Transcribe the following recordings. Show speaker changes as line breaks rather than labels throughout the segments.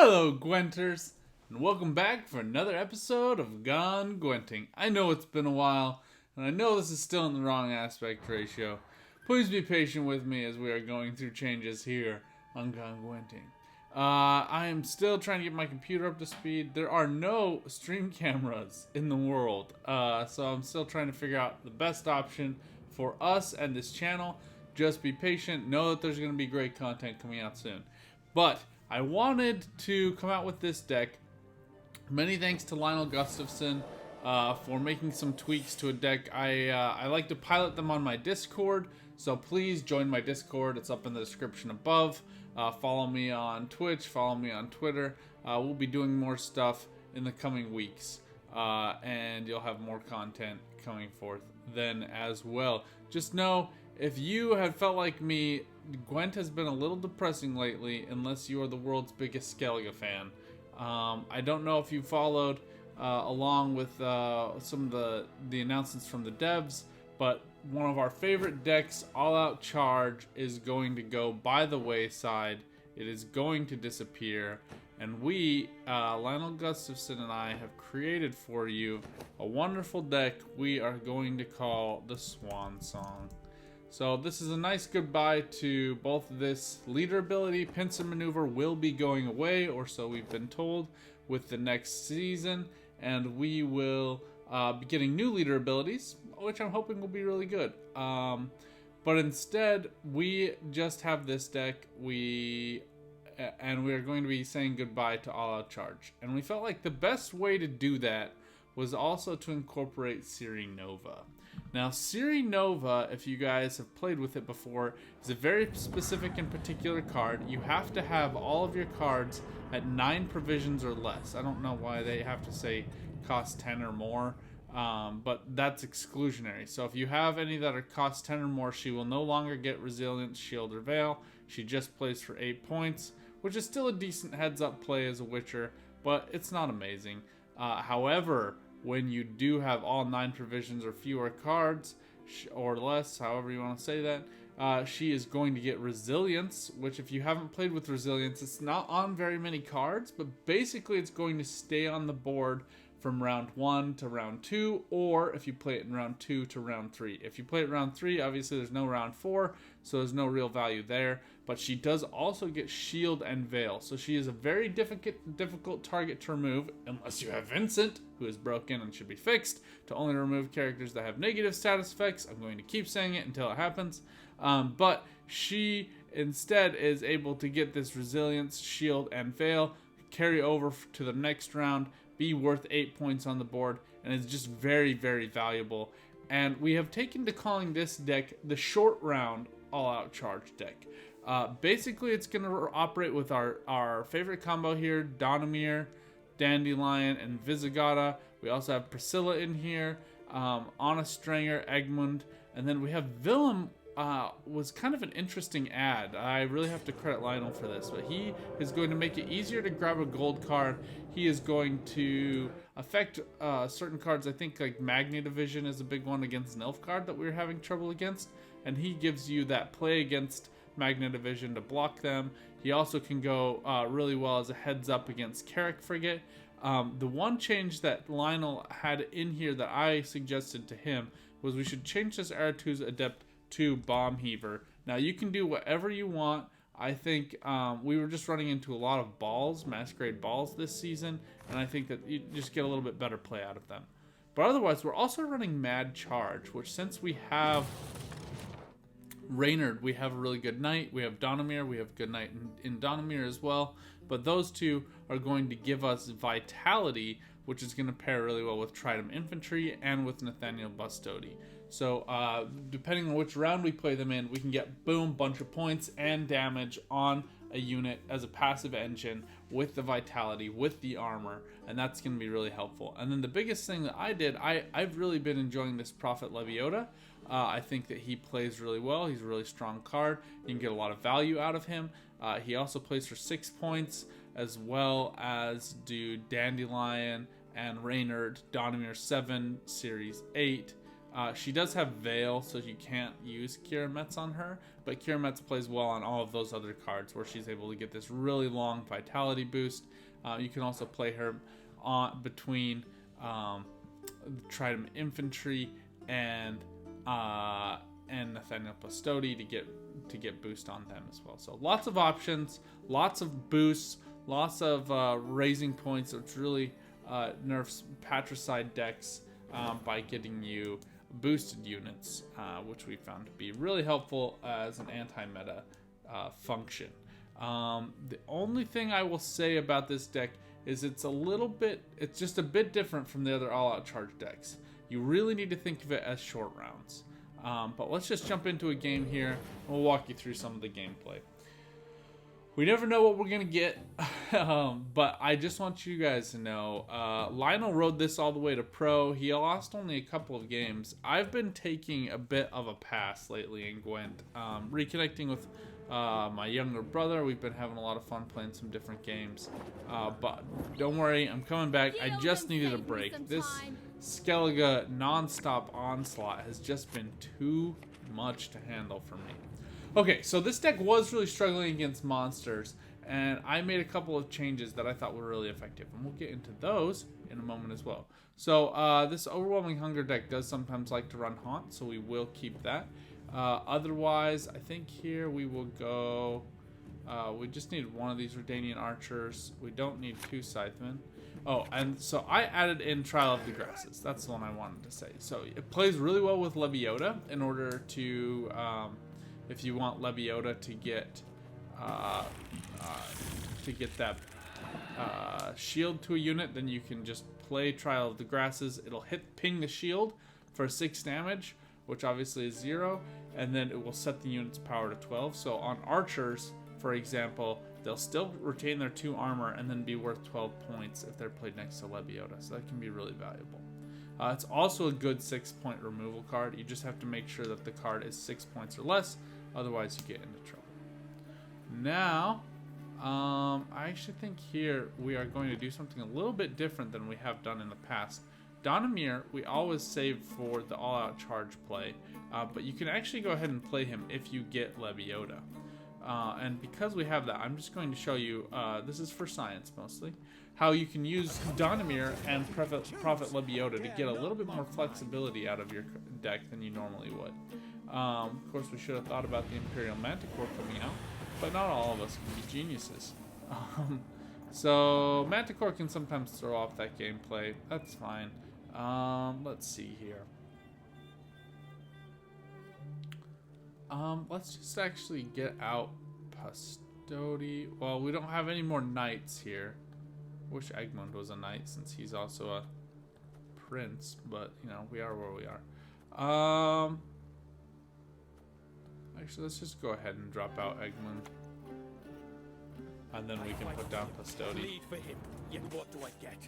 Hello, Gwenters, and welcome back for another episode of Gone Gwenting. I know it's been a while, and I know this is still in the wrong aspect ratio. Please be patient with me as we are going through changes here on Gone Gwenting. I am still trying to get my computer up to speed. There are no stream cameras in the world, so I'm still trying to figure out the best option for us and this channel. Just be patient. Know that there's going to be great content coming out soon. But I wanted to come out with this deck. Many thanks to Lionel Gustafson for making some tweaks to a deck. I like to pilot them on my Discord, so please join my Discord. It's up in the description above. Follow me on Twitch, follow me on Twitter. We'll be doing more stuff in the coming weeks, and you'll have more content coming forth then as well. Just know, if you have felt like me, Gwent has been a little depressing lately, unless you are the world's biggest Skellige fan. I don't know if you followed along with some of the announcements from the devs, but one of our favorite decks, All Out Charge, is going to go by the wayside. It is going to disappear, and we, Lionel Gustafson and I, have created for you a wonderful deck we are going to call the Swan Song. So this is a nice goodbye to both this leader ability. Pincer maneuver will be going away, or so we've been told, with the next season, and we will be getting new leader abilities, which I'm hoping will be really good. But instead, we just have this deck. We are going to be saying goodbye to All Out Charge, and we felt like the best way to do that was also to incorporate Siri Nova. Now, Siri Nova, if you guys have played with it before, is a very specific and particular card. You have to have all of your cards at 9 provisions or less. I don't know why they have to say cost 10 or more, but that's exclusionary. So if you have any that are cost 10 or more, she will no longer get Resilience, Shield, or Veil. She just plays for 8 points, which is still a decent heads-up play as a Witcher, but it's not amazing. However, when you do have all 9 provisions or fewer cards, or less, however you want to say that, she is going to get Resilience, which, if you haven't played with Resilience, it's not on very many cards, but basically it's going to stay on the board from round 1 to round 2, or if you play it in round 2 to round 3. If you play it round 3, obviously there's no round 4, so there's no real value there, but she does also get Shield and Veil, so she is a very difficult target to remove, unless you have Vincent, who is broken and should be fixed, to only remove characters that have negative status effects. I'm going to keep saying it until it happens, but she instead is able to get this Resilience, Shield, and Veil, carry over to the next round, be worth 8 points on the board, and it's just very, very valuable. And we have taken to calling this deck the short round all-out charge deck. Basically, it's going to operate with our favorite combo here, Donimir, Dandelion, and Visigoda. We also have Priscilla in here, Anna Strenger, Egmund, and then we have Willem. Was kind of an interesting ad. I really have to credit Lionel for this, but he is going to make it easier to grab a gold card. He is going to affect certain cards. I think like Magni Division is a big one against an elf card that we were having trouble against, and he gives you that play against Magna Division to block them. He also can go really well as a heads up against Carrick Frigate. The one change that Lionel had in here that I suggested to him was we should change this Aratu's Adept to Bomb Heaver. Now, you can do whatever you want. I think we were just running into a lot of balls, Masquerade balls this season, and I think that you just get a little bit better play out of them. But otherwise, we're also running Mad Charge, which, since we have Reynard, we have a really good knight. We have Donimir, we have good knight in Donimir as well. But those two are going to give us Vitality, which is going to pair really well with Trident Infantry and with Nathaniel Bustody. So depending on which round we play them in, we can get boom, bunch of points and damage on a unit as a passive engine with the Vitality, with the armor, and that's going to be really helpful. And then the biggest thing that I did, I've really been enjoying this Prophet Leviota. I think that he plays really well. He's a really strong card. You can get a lot of value out of him. He also plays for 6 points, as well as do Dandelion and Reynard, Donimir 7, Series 8, She does have Veil, so you can't use Kirametz on her, but Kirametz plays well on all of those other cards where she's able to get this really long vitality boost. You can also play her on between Trident Infantry and Nathaniel Pastodi to get boost on them as well. So lots of options, lots of boosts, lots of raising points, which really nerfs patricide decks by getting you boosted units, which we found to be really helpful as an anti-meta function. The only thing I will say about this deck is it's just a bit different from the other all-out charge decks. You really need to think of it as short rounds. But let's just jump into a game here, and we'll walk you through some of the gameplay. We never know what we're going to get, but I just want you guys to know, Lionel rode this all the way to pro. He lost only a couple of games. I've been taking a bit of a pass lately in Gwent, reconnecting with my younger brother. We've been having a lot of fun playing some different games, but don't worry, I'm coming back. I just needed a break. This Skellige non-stop onslaught has just been too much to handle for me. Okay, so this deck was really struggling against monsters, and I made a couple of changes that I thought were really effective, and we'll get into those in a moment as well. So this Overwhelming Hunger deck does sometimes like to run Haunt, so we will keep that. Otherwise, I think here we will go... we just need one of these Redanian Archers. We don't need two Scythemen. Oh, and so I added in Trial of the Grasses. That's the one I wanted to say. So it plays really well with Lebiota in order to... if you want Lebiota to get that shield to a unit, then you can just play Trial of the Grasses. It'll ping the shield for 6 damage, which obviously is 0, and then it will set the unit's power to 12. So on archers, for example, they'll still retain their 2 armor and then be worth 12 points if they're played next to Lebiota. So that can be really valuable. It's also a good 6-point removal card. You just have to make sure that the card is 6 points or less, otherwise you get into trouble. Now, I actually think here we are going to do something a little bit different than we have done in the past. Donimir, we always save for the all-out charge play, but you can actually go ahead and play him if you get Lebiota. And because we have that, I'm just going to show you, this is for science mostly, how you can use Donimir and Prophet Lebiota to get a little bit more flexibility out of your deck than you normally would. Of course, we should have thought about the Imperial Manticore coming out, but not all of us can be geniuses. So Manticore can sometimes throw off that gameplay. That's fine. Let's see here. Let's just actually get out Pastodi. Well, we don't have any more knights here. Wish Egmont was a knight since he's also a prince, but you know, we are where we are. Actually, let's just go ahead and drop out Egmont, and then we can put down Pastodi.
What do I get?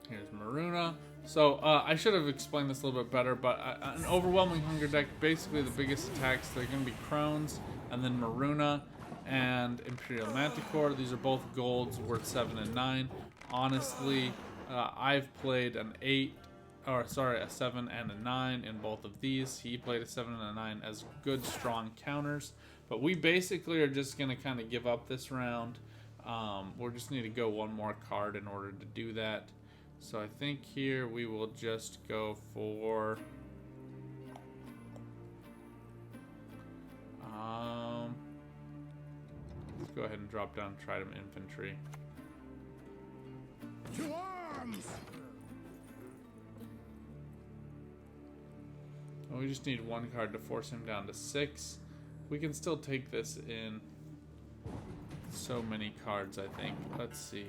Here's Maruna. So I should have explained this a little bit better, but an Overwhelming Hunger deck, basically the biggest attacks, they're going to be Crones, and then Maruna and Imperial Manticore. These are both golds worth 7 and 9. Honestly, I've played a 7 and a 9 in both of these. He played a 7 and a 9 as good, strong counters. But we basically are just going to kind of give up this round. We'll just need to go one more card in order to do that. So I think here we will just go for... let's go ahead and drop down Trident Infantry.
To arms!
And we just need one card to force him down to 6. We can still take this in so many cards, I think. Let's see.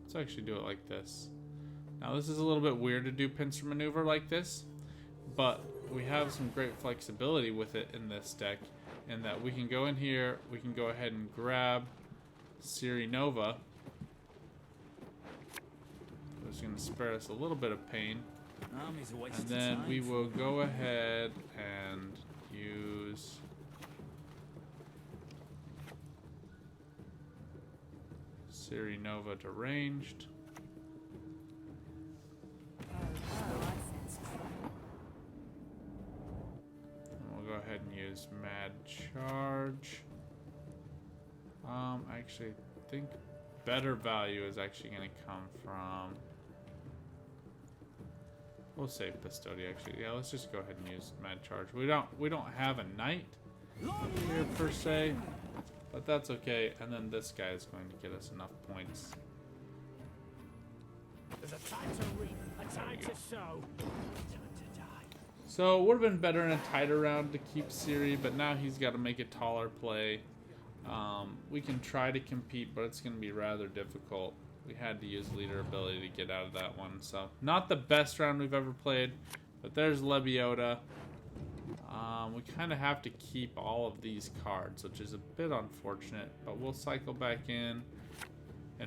Let's actually do it like this. Now this is a little bit weird to do pincer maneuver like this, but we have some great flexibility with it in this deck, in that we can go in here, we can go ahead and grab Ciri Nova. It's going to spare us a little bit of pain.
Army's a waste
And
of
then
time.
we will go ahead and use Siri Nova to ranged. And we'll go ahead and use Mad Charge. Actually, I think better value is actually going to come from. We'll save Pistodi actually. Yeah, let's just go ahead and use Mad Charge. We don't have a knight here per se, but that's okay. And then this guy is going to get us enough points.
There's a time to reap, a time to sow, a time to die.
So it would have been better in a tighter round to keep Siri, but now he's got to make a taller play. We can try to compete, but it's going to be rather difficult. We had to use leader ability to get out of that one. So not the best round we've ever played, but there's Lebiota. We kind of have to keep all of these cards, which is a bit unfortunate, but we'll cycle back in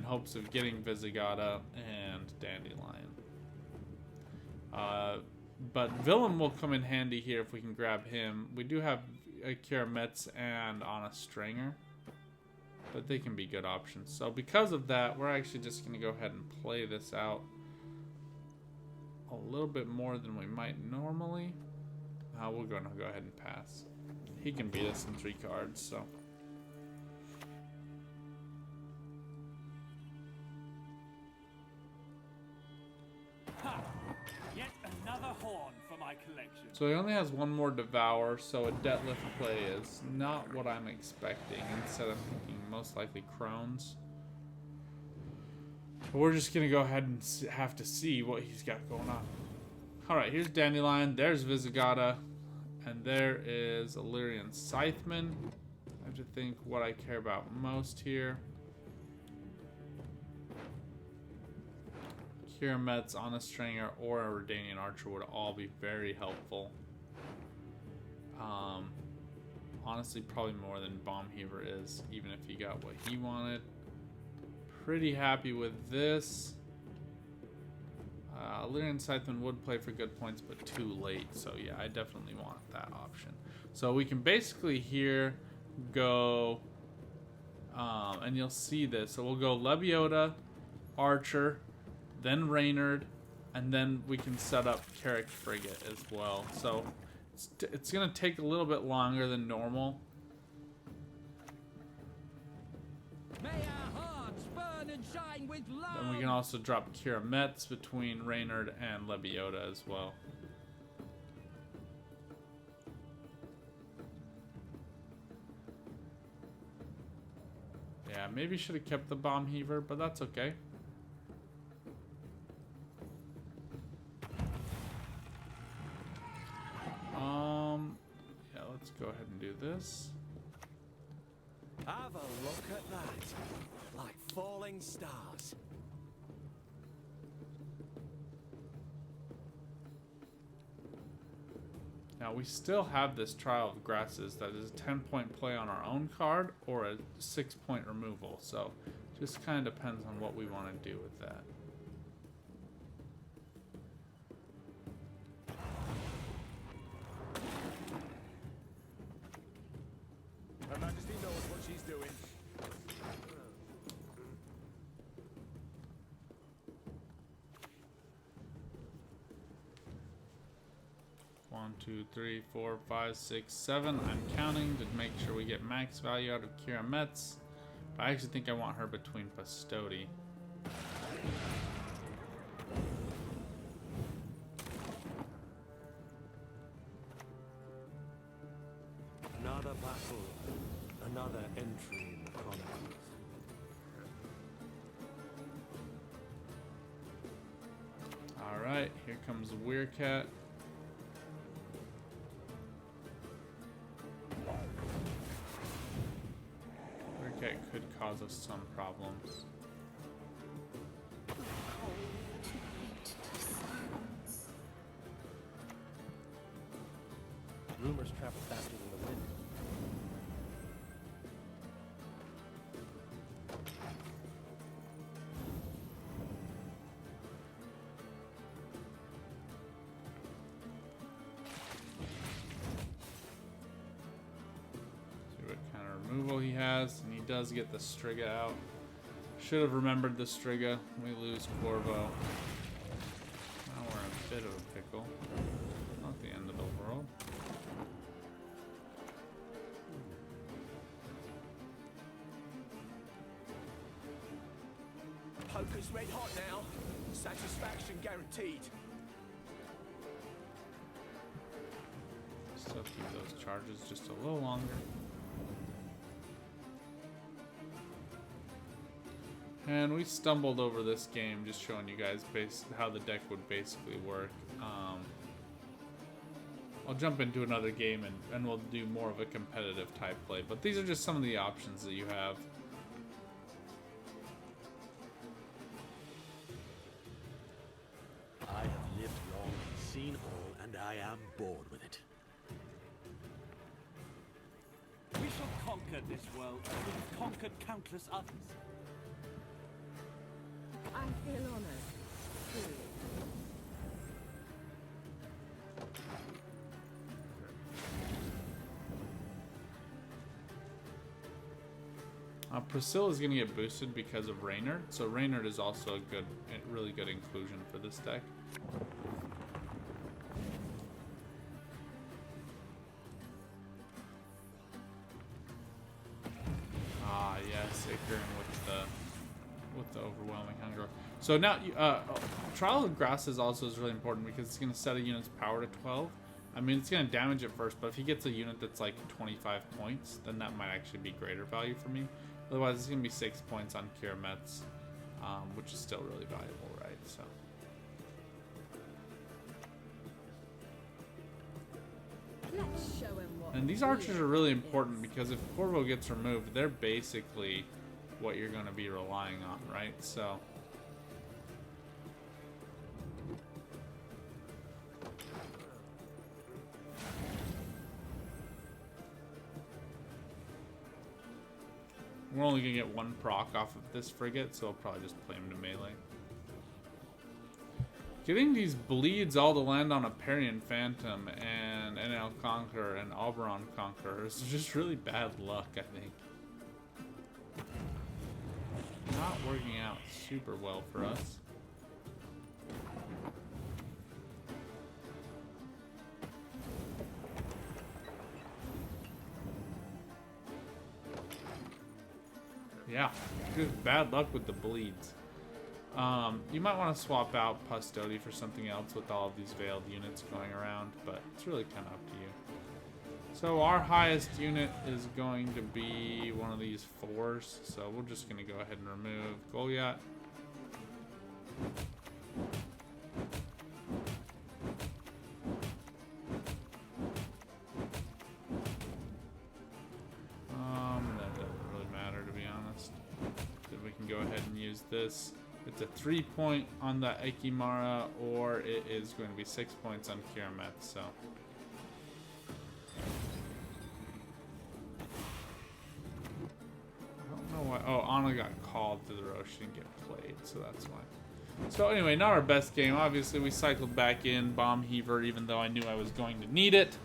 hopes of getting Visigoda and Dandelion. But Villain will come in handy here if we can grab him. We do have Kira Metz and Honest Stringer, but they can be good options. So because of that, we're actually just going to go ahead and play this out a little bit more than we might normally. We're going to go ahead and pass. He can beat us in 3 cards, so.
Ha! Yet another horn for my collection.
So he only has one more Devour, so a Deadlift play is not what I'm expecting. Instead, I'm thinking most likely Crones. But we're just going to go ahead and have to see what he's got going on. Alright, here's Dandelion, there's Visigoda, and there is Illyrian Scytheman. I have to think what I care about most here. Kira Metz, Honest Stringer, or a Redanian Archer would all be very helpful. Honestly, probably more than Bomb Heaver is, even if he got what he wanted. Pretty happy with this. Illyrian Scytheman would play for good points, but too late. So yeah, I definitely want that option. So we can basically here go, and you'll see this. So we'll go Lebiota, Archer, then Reynard, and then we can set up Carrick Frigate as well. So it's going to take a little bit longer than normal.
May our hearts burn and shine with love.
Then we can also drop Kira Metz between Reynard and Lebiota as well. Yeah, maybe should have kept the Bomb Heaver, but that's okay. Yeah, let's go ahead and do this.
Have a look at that. Like falling stars.
Now we still have this Trial of Grasses that is a 10-point play on our own card or a 6-point removal. So just kind of depends on what we want to do with that.
Her Majesty knows what she's doing.
One, 2, 3, 4, 5, 6, 7. I'm counting to make sure we get max value out of Kira Metz. But I actually think I want her between Pistodi.
Another battle, another entry in the chronicles.
Alright, here comes Weircat. Weircat could cause us some problems.
Rumors travel faster than the wind.
has, and he does get the Striga out. Should have remembered the Striga. We lose Corvo. Now we're in a bit of a pickle. Not the end of the world.
Poker's red hot now. Satisfaction guaranteed.
Still keep those charges just a little longer. And we stumbled over this game, just showing you guys how the deck would basically work. I'll jump into another game and we'll do more of a competitive type play. But these are just some of the options that you have.
I have lived long, seen all, and I am bored with it.
We shall conquer this world as we have conquered countless others.
I feel honored, truly.
Priscilla's going to get boosted because of Reynard, so Reynard is also a really good inclusion for this deck. Ah, yes, Icarin with the overwhelming hunger. So now, Trial of Grasses also is really important because it's going to set a unit's power to 12. I mean, it's going to damage it first, but if he gets a unit that's like 25 points, then that might actually be greater value for me. Otherwise, it's going to be 6 points on Kiramets, which is still really valuable, right? So.
Let's show him what.
And these archers are really important because if Corvo gets removed, they're basically what you're going to be relying on, right? So. We're only going to get one proc off of this frigate, so I'll probably just play him to melee. Getting these bleeds all to land on a Parian Phantom and NL Conqueror and Oberon Conqueror is just really bad luck, I think. Not working out super well for us. Yeah, just bad luck with the bleeds. You might want to swap out Pustody for something else with all of these veiled units going around, but it's really kind of up to you. So our highest unit is going to be one of these 4s, so we're just going to go ahead and remove Goliath. That doesn't really matter, to be honest. Then we can go ahead and use this. It's a 3 point on the Ekimara, or it is going to be 6 points on Kiramet, so. I don't know why. Oh, Anna got called to the row. She didn't get played, so that's why. So anyway, not our best game. Obviously, we cycled back in Bomb Heaver, even though I knew I was going to need it.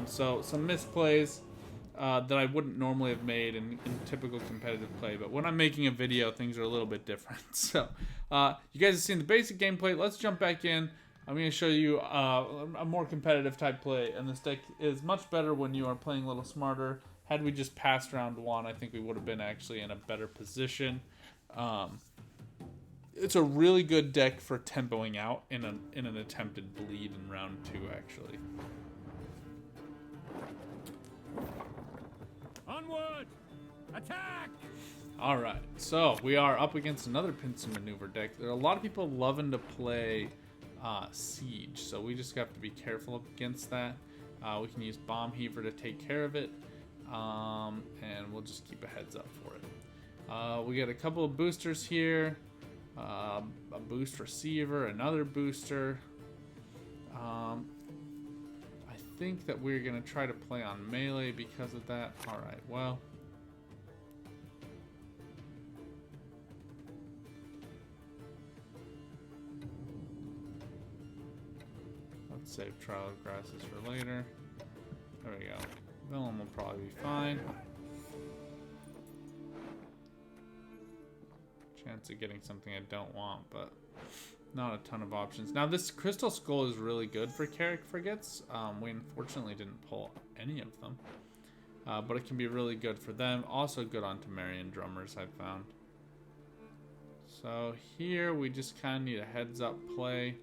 So some misplays that I wouldn't normally have made in typical competitive play. But when I'm making a video, things are a little bit different. So you guys have seen the basic gameplay. Let's jump back in. I'm going to show you a more competitive type play. And this deck is much better when you are playing a little smarter. Had we just passed round 1, I think we would have been actually in a better position. It's a really good deck for tempoing out in an attempted bleed in round 2, actually.
Onward! Attack!
All right, so we are up against another Pincer maneuver deck. There are a lot of people loving to play Siege, so we just have to be careful up against that. We can use Bomb Heaver to take care of it, and we'll just keep a heads up for it. We got a couple of boosters here, a boost receiver, another booster. I think that we're going to try to play on melee because of that. All right, well. Let's save Trial of Grasses for later. There we go. Villain will probably be fine. chance of getting something I don't want, but not a ton of options. Now, this Crystal Skull is really good for Carrick Frigates. We unfortunately didn't pull any of them. But it can be really good for them. Also good on Temerian Drummers, I've found. So here we just kind of need a heads-up play.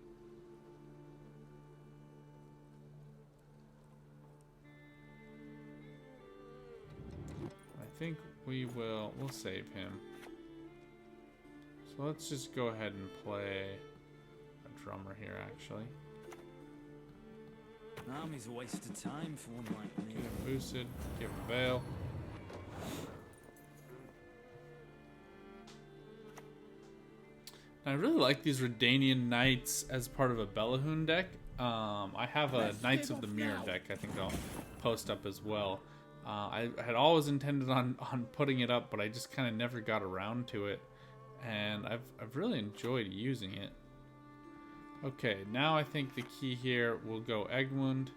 I think we'll save him. So let's just go ahead and play a drummer here, actually.
Army's a waste of time for one like me.
Get him boosted, give him Veil. I really like these Redanian Knights as part of a Bellahun deck. I have a Knights of the Mirror deck I think I'll post up as well. I had always intended on putting it up, but I just kind of never got around to it. And I've really enjoyed using it. Okay, now I think the key here will go Egg Wound.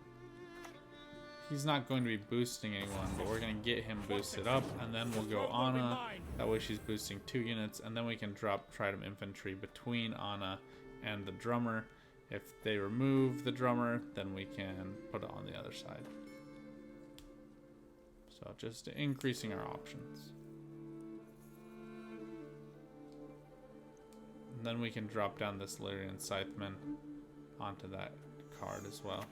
He's not going to be boosting anyone, but we're going to get him boosted up, and then we'll go Anna. That way she's boosting 2 units, and then we can drop Trident Infantry between Anna and the drummer. If they remove the drummer, then we can put it on the other side. So just increasing our options. And then we can drop down this Lyrian Scytheman onto that card as well.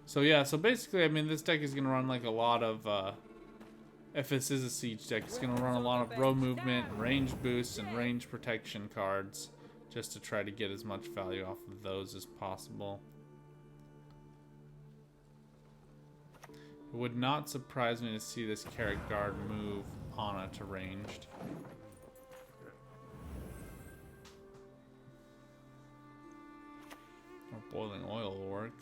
So yeah, so basically, I mean, this deck is going to run like a lot of, if this is a siege deck, it's going to run a lot of row movement, range boosts, and range protection cards, just to try to get as much value off of those as possible. It would not surprise me to see this Carrot Guard move Anna to ranged. Or Boiling Oil will work.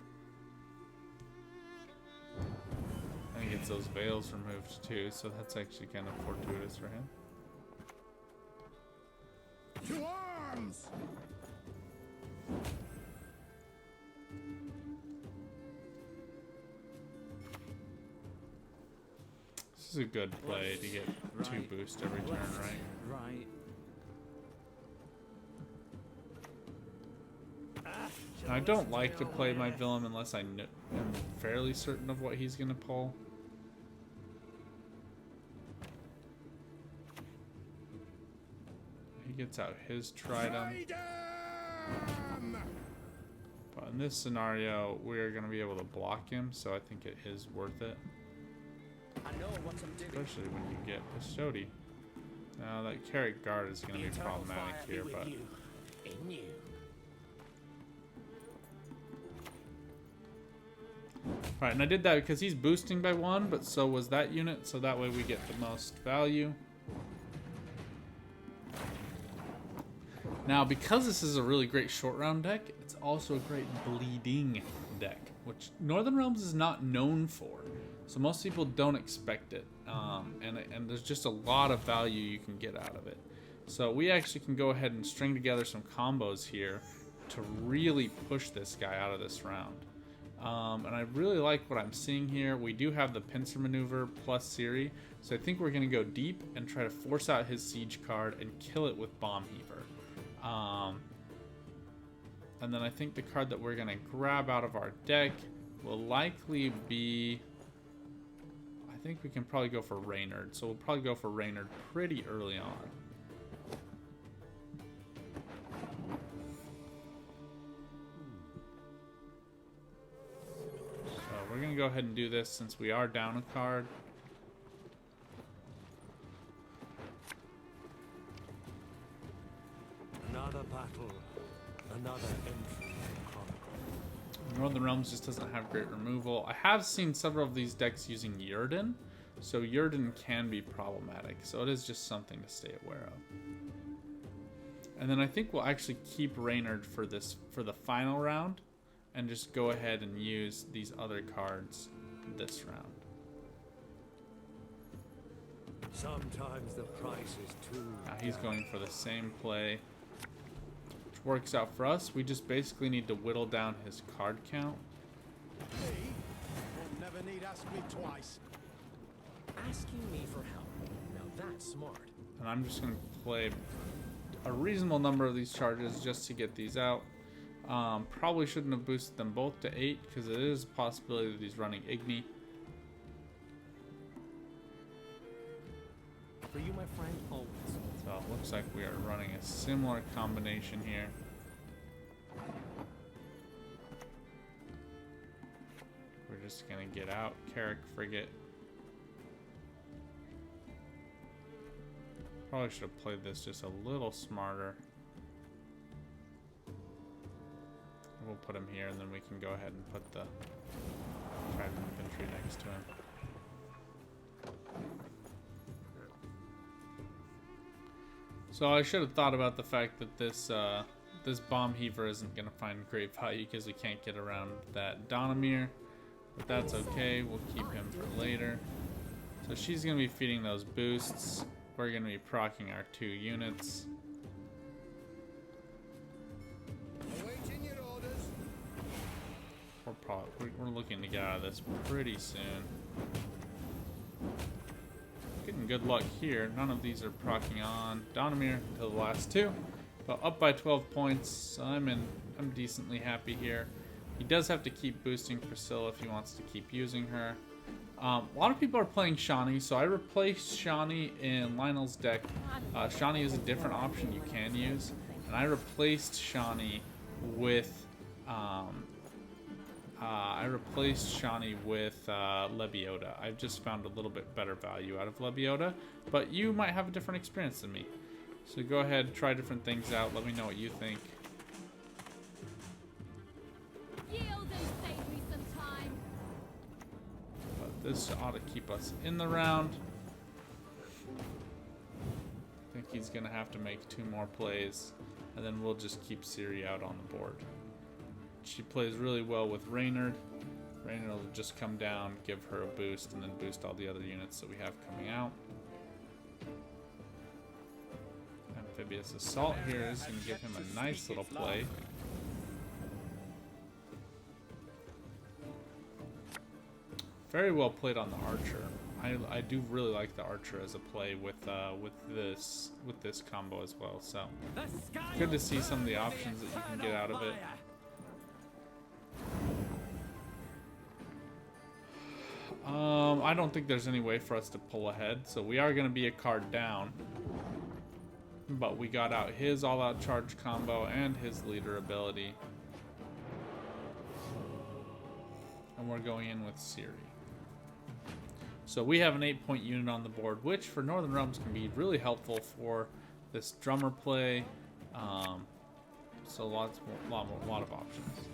And he gets those veils removed too, so that's actually kind of fortuitous for him.
To arms!
This is a good play to get 2 boost every turn, right?
Right.
I don't like to play my villain unless I am fairly certain of what he's going to pull. He gets out his Trident. But in this scenario, we're going to be able to block him, so I think it is worth it.
I know what I'm doing.
Especially when you get Pistodi. Now that Carrot Guard is going to be problematic here, but... Alright, and I did that because he's boosting by 1, but so was that unit, so that way we get the most value. Now, because this is a really great short round deck, it's also a great bleeding deck, which Northern Realms is not known for. So most people don't expect it, and there's just a lot of value you can get out of it. So we actually can go ahead and string together some combos here to really push this guy out of this round. And I really like what I'm seeing here. We do have the Pincer maneuver plus Siri, so I think we're going to go deep and try to force out his siege card and kill it with Bomb Heaver. And then I think the card that we're going to grab out of our deck will likely be... I think we can probably go for Reynard, so we'll probably go for Reynard pretty early on. We're going to go ahead and do this since we are down a card.
Another battle, another entry in the Chronicle.
Northern Realms just doesn't have great removal. I have seen several of these decks using Yurden, so Yurden can be problematic, so it is just something to stay aware of. And then I think we'll actually keep Reynard for the final round, and just go ahead and use these other cards this round.
Sometimes the price is too.
Now he's going for the same play, which works out for us. We just basically need to whittle down his card count.
Me? Will never need ask me twice. Asking me for help. Now that's smart.
And I'm just going to play reasonable number of these charges just to get these out. Probably shouldn't have boosted them both to 8 because it is a possibility that he's running Igni.
For you, my friend, always.
So it looks like we are running a similar combination here. We're just gonna get out Carrick Frigate. Probably should have played this just a little smarter. We'll put him here and then we can go ahead and put the trident infantry next to him. So I should have thought about the fact that this this bomb heaver isn't going to find great value because we can't get around that Donamir. But that's okay, we'll keep him for later. So she's going to be feeding those boosts. We're going to be proccing our 2 units.
Awaiting your orders.
We're looking to get out of this pretty soon. Getting good luck here. None of these are proccing on Donamir until the last 2. But up by 12 points, so I'm decently happy here. He does have to keep boosting Priscilla if he wants to keep using her. A lot of people are playing Shani, so I replaced Shani in Lionel's deck. Shani is a different option you can use, and I replaced Shani with Lebiota. I've just found a little bit better value out of Lebiota, but you might have a different experience than me. So go ahead, try different things out. Let me know what you think.
Yield and save me some time.
But this ought to keep us in the round. I think he's going to have to make 2 more plays, and then we'll just keep Ciri out on the board. She plays really well with Reynard. Reynard will just come down, give her a boost, and then boost all the other units that we have coming out. Amphibious Assault here is going to give him a nice little play. Very well played on the Archer. I do really like the Archer as a play with this combo as well. So good to see some of the options that you can get out of it. I don't think there's any way for us to pull ahead, so we are going to be a card down. But we got out his all-out charge combo and his leader ability. And we're going in with Ciri. So we have an 8-point unit on the board, which for Northern Realms can be really helpful for this drummer play. So a lot of options.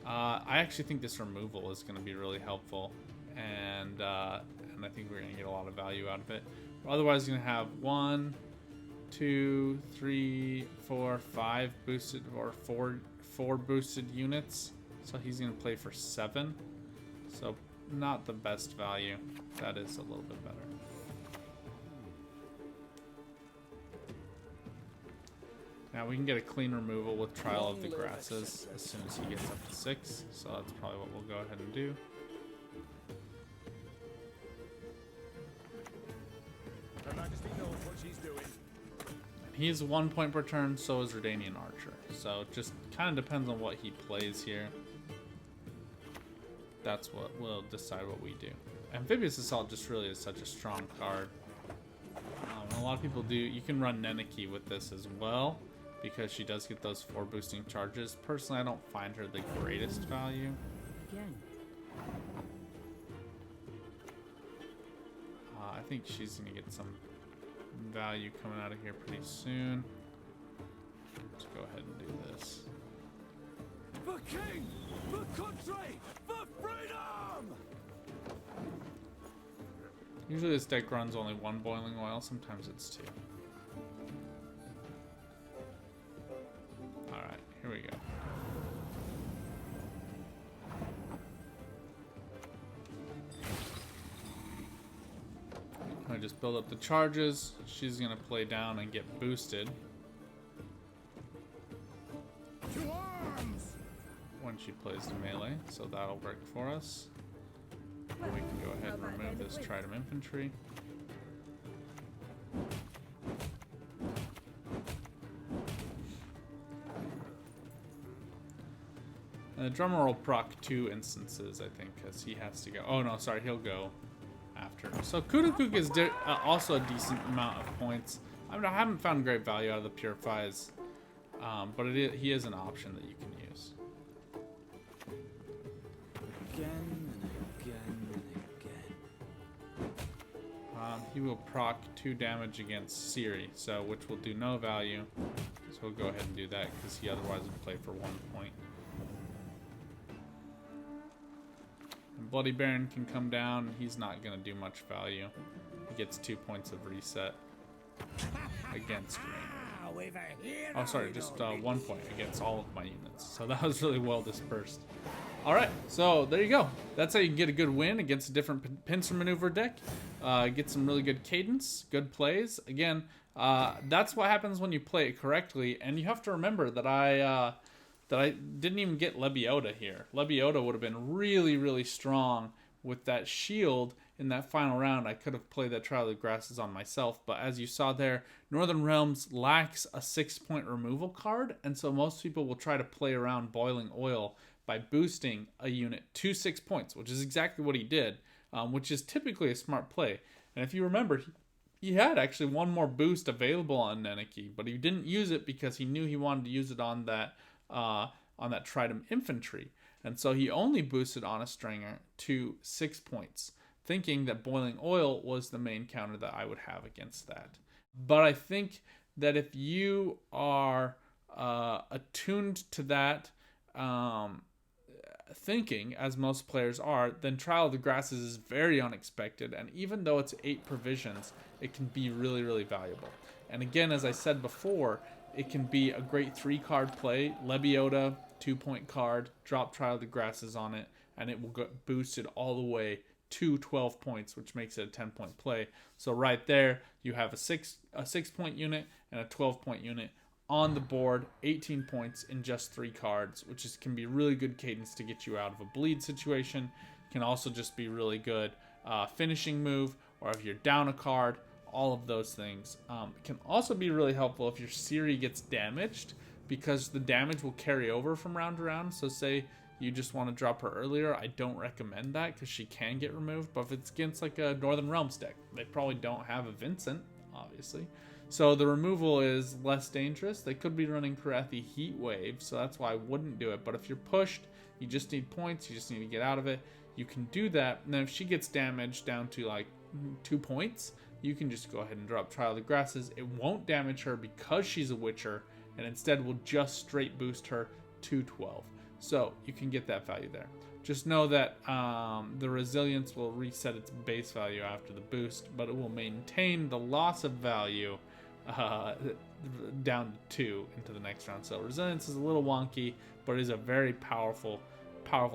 I actually think this removal is going to be really helpful, and I think we're going to get a lot of value out of it. We're otherwise going to have 1, 2, 3, 4, 5 boosted, or four boosted units. So he's going to play for 7. So not the best value. That is a little bit better. Now we can get a clean removal with Trial of the Grasses as soon as he gets up to 6. So that's probably what we'll go ahead and do.
Her Majesty knows what she's doing.
He's 1 point per turn, so is Redanian Archer. So it just kind of depends on what he plays here. That's what will decide what we do. Amphibious Assault just really is such a strong card. And a lot of people do. You can run Neneki with this as well, because she does get those 4 boosting charges. Personally, I don't find her the greatest value.
Again.
I think she's going to get some value coming out of here pretty soon. Let's go ahead and do this.
For king! For country! For freedom!
Usually this deck runs only 1 boiling oil, sometimes it's 2. Alright, here we go. I just build up the charges. She's gonna play down and get boosted.
To arms!
When she plays the melee, so that'll work for us. And we can go ahead and remove this Trident Infantry. And the drummer will proc 2 instances, I think, because he has to go. Oh, no, sorry, he'll go after. So Kudakook is also a decent amount of points. I mean, I haven't found great value out of the Purifies, but he is an option that you can use.
Again and again and again.
He will proc 2 damage against Siri, so which will do no value. So we'll go ahead and do that because he otherwise would play for 1 point. And Bloody Baron can come down. He's not going to do much value. He gets 2 points of reset against me. Oh, sorry, just 1 point against all of my units. So that was really well dispersed. Alright, so there you go. That's how you can get a good win against a different Pincer maneuver deck. Get some really good cadence, good plays. Again, that's what happens when you play it correctly. And you have to remember that I didn't even get Lebiota here. Lebiota would have been really, really strong with that shield in that final round. I could have played that Trial of the Grasses on myself. But as you saw there, Northern Realms lacks a 6-point removal card. And so most people will try to play around Boiling Oil by boosting a unit to 6 points, which is exactly what he did, which is typically a smart play. And if you remember, he had actually 1 more boost available on Neneki, but he didn't use it because he knew he wanted to use it on that Tridem Infantry. And so he only boosted on a Stringer to 6 points, thinking that Boiling Oil was the main counter that I would have against that. But I think that if you are attuned to that thinking, as most players are, then Trial of the Grasses is very unexpected, and even though it's 8 provisions, it can be really, really valuable. And again, as I said before, it can be a great 3-card play. Lebiota, 2-point card, drop Trial of the Grasses on it, and it will get boosted all the way to 12 points, which makes it a 10-point play. So right there, you have a 6-point unit and a 12-point unit on the board, 18 points in just 3 cards, which can be really good cadence to get you out of a bleed situation. Can also just be really good finishing move, or if you're down a card, all of those things. Can also be really helpful if your Siri gets damaged, because the damage will carry over from round to round. So say you just want to drop her earlier, I don't recommend that because she can get removed. But if it's against like a Northern Realms deck, they probably don't have a Vincent, obviously. So the removal is less dangerous. They could be running Karathi Heat Wave, so that's why I wouldn't do it. But if you're pushed, you just need points, you just need to get out of it, you can do that. And then if she gets damaged down to like 2 points, you can just go ahead and drop Trial of the Grasses. It won't damage her because she's a Witcher, and instead will just straight boost her to 12. So you can get that value there. Just know that the resilience will reset its base value after the boost, but it will maintain the loss of value down to 2 into the next round. So resilience is a little wonky, but it is a very powerful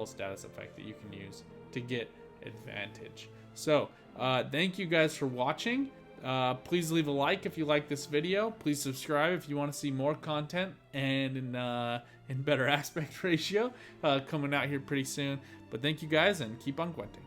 status effect that you can use to get advantage. So thank you guys for watching. Please leave a like if you like this video. Please subscribe if you want to see more content and in better aspect ratio coming out here pretty soon. But thank you guys, and keep on Gwenting.